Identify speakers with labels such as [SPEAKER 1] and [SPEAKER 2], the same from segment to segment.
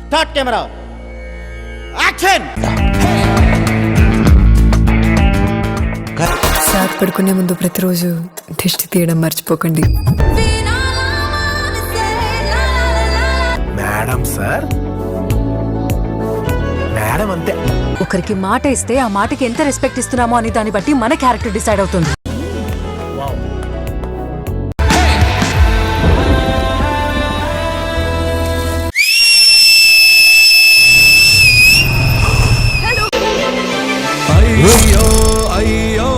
[SPEAKER 1] Start camera action.
[SPEAKER 2] Sir పడుకునే ముందు ప్రతిరోజు దిష్టి తీయడం మర్చిపోకండి.
[SPEAKER 3] మేడం సార్, మేడం అంతే.
[SPEAKER 4] ఒకరికి మాట ఇస్తే ఆ మాటకి ఎంత రెస్పెక్ట్ ఇస్తున్నామో అని దాన్ని బట్టి మన క్యారెక్టర్ డిసైడ్ అవుతుంది.
[SPEAKER 5] అయ్యో అయ్యో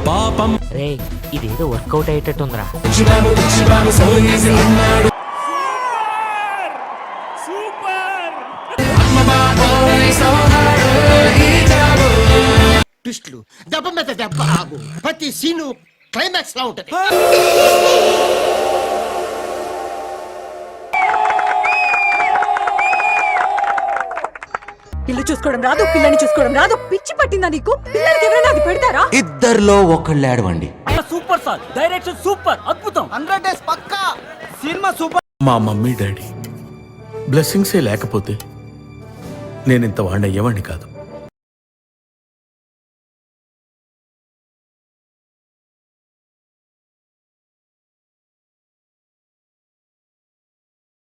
[SPEAKER 5] పాపం
[SPEAKER 6] రే ఇదేదో వర్కౌట్ అయ్యేటట్టుందిరా.
[SPEAKER 1] ట్విస్ట్లు దెబ్బ మీద దెబ్బ ఆగు. ప్రతి సీను క్లైమాక్స్ లా ఉంటది.
[SPEAKER 4] ఇల్లు చూసుకోవడం రాదు, పిల్లని చూసుకోవడం రాదు. పిచ్చి పట్టిందా నీకు? పిల్లలకి ఎవరైనా అది పెడతారా?
[SPEAKER 7] ఇద్దర్లో ఒకళ్ళు ఆడవండి.
[SPEAKER 6] సూపర్ సార్, డైరెక్షన్ సూపర్, అద్భుతం.
[SPEAKER 1] 100 days పక్కా సినిమా సూపర్.
[SPEAKER 3] మా మమ్మీ డాడీ బ్లెస్సింగ్సే లేకపోతే నేను ఇంత వాడిని అయ్యేవాడిని కాదు.